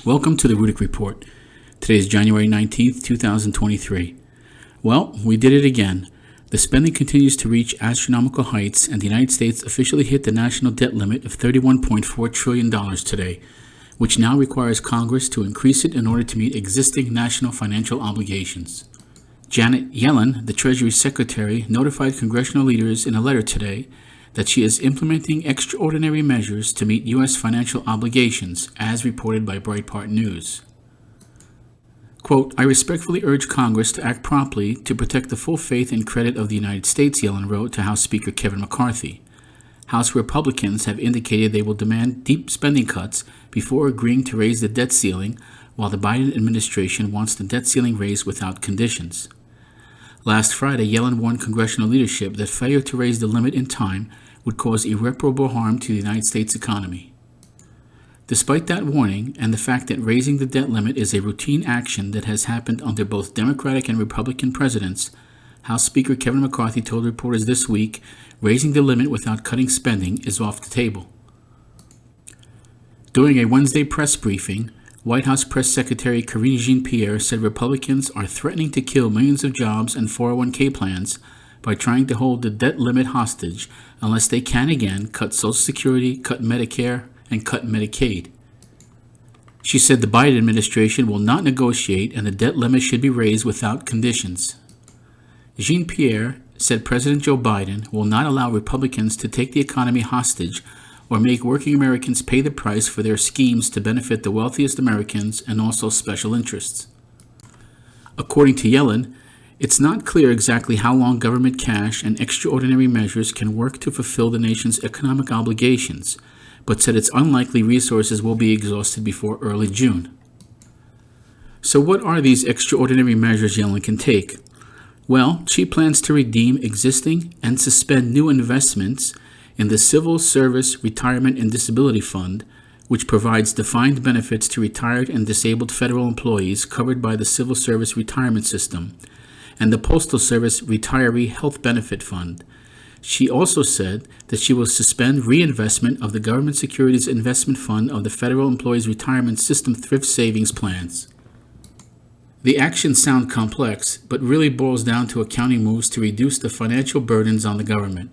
Welcome to the Rudick Report. Today is January 19th, 2023. Well, we did it again. The spending continues to reach astronomical heights, and the United States officially hit the national debt limit of $31.4 trillion today, which now requires Congress to increase it in order to meet existing national financial obligations. Janet Yellen, the Treasury Secretary, notified congressional leaders in a letter today that she is implementing extraordinary measures to meet U.S. financial obligations, as reported by Breitbart News. Quote, "I respectfully urge Congress to act promptly to protect the full faith and credit of the United States," Yellen wrote to House Speaker Kevin McCarthy. House Republicans have indicated they will demand deep spending cuts before agreeing to raise the debt ceiling, while the Biden administration wants the debt ceiling raised without conditions. Last Friday, Yellen warned congressional leadership that failure to raise the limit in time would cause irreparable harm to the United States economy. Despite that warning, and the fact that raising the debt limit is a routine action that has happened under both Democratic and Republican presidents, House Speaker Kevin McCarthy told reporters this week raising the limit without cutting spending is off the table. During a Wednesday press briefing, White House Press Secretary Karine Jean-Pierre said Republicans are threatening to kill millions of jobs and 401k plans by trying to hold the debt limit hostage unless they can again cut Social Security, cut Medicare, and cut Medicaid. She said the Biden administration will not negotiate and the debt limit should be raised without conditions. Jean-Pierre said President Joe Biden will not allow Republicans to take the economy hostage or make working Americans pay the price for their schemes to benefit the wealthiest Americans and also special interests. According to Yellen, it's not clear exactly how long government cash and extraordinary measures can work to fulfill the nation's economic obligations, but said it's unlikely resources will be exhausted before early June. So what are these extraordinary measures Yellen can take? Well, she plans to redeem existing and suspend new investments in the Civil Service Retirement and Disability Fund, which provides defined benefits to retired and disabled federal employees covered by the Civil Service Retirement System, and the Postal Service Retiree Health Benefit Fund. She also said that she will suspend reinvestment of the Government Securities Investment Fund of the Federal Employees Retirement System thrift savings plans. The actions sound complex, but really boils down to accounting moves to reduce the financial burdens on the government.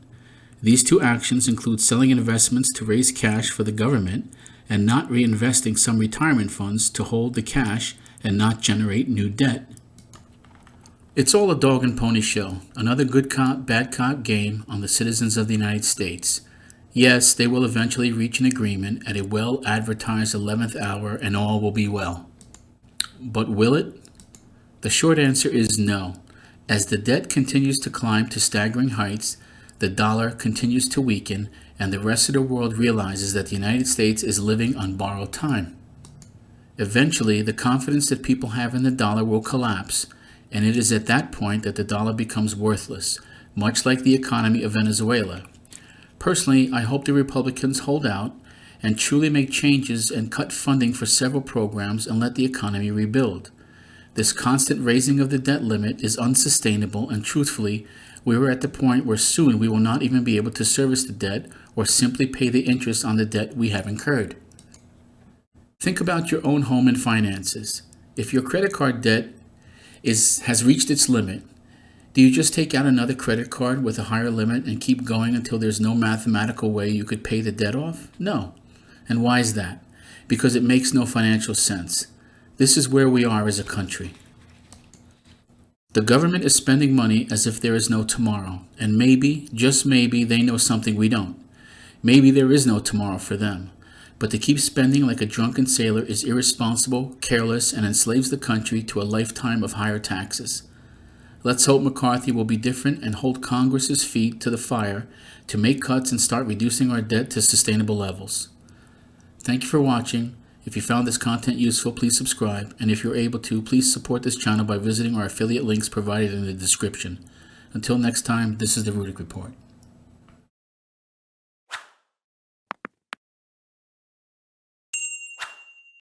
These two actions include selling investments to raise cash for the government and not reinvesting some retirement funds to hold the cash and not generate new debt. It's all a dog and pony show, another good cop, bad cop game on the citizens of the United States. Yes, they will eventually reach an agreement at a well-advertised 11th hour and all will be well. But will it? The short answer is no. As the debt continues to climb to staggering heights, the dollar continues to weaken, and the rest of the world realizes that the United States is living on borrowed time. Eventually, the confidence that people have in the dollar will collapse, and it is at that point that the dollar becomes worthless, much like the economy of Venezuela. Personally, I hope the Republicans hold out and truly make changes and cut funding for several programs and let the economy rebuild. This constant raising of the debt limit is unsustainable, and truthfully, we are at the point where soon we will not even be able to service the debt or simply pay the interest on the debt we have incurred. Think about your own home and finances. If your credit card debt has reached its limit, do you just take out another credit card with a higher limit and keep going until there's no mathematical way you could pay the debt off? No. And why is that? Because it makes no financial sense. This is where we are as a country. The government is spending money as if there is no tomorrow, and maybe, just maybe, they know something we don't. Maybe there is no tomorrow for them. But to keep spending like a drunken sailor is irresponsible, careless, and enslaves the country to a lifetime of higher taxes. Let's hope McCarthy will be different and hold Congress's feet to the fire to make cuts and start reducing our debt to sustainable levels. Thank you for watching. If you found this content useful, please subscribe, and if you're able to, please support this channel by visiting our affiliate links provided in the description. Until next time, this is the Rudick Report.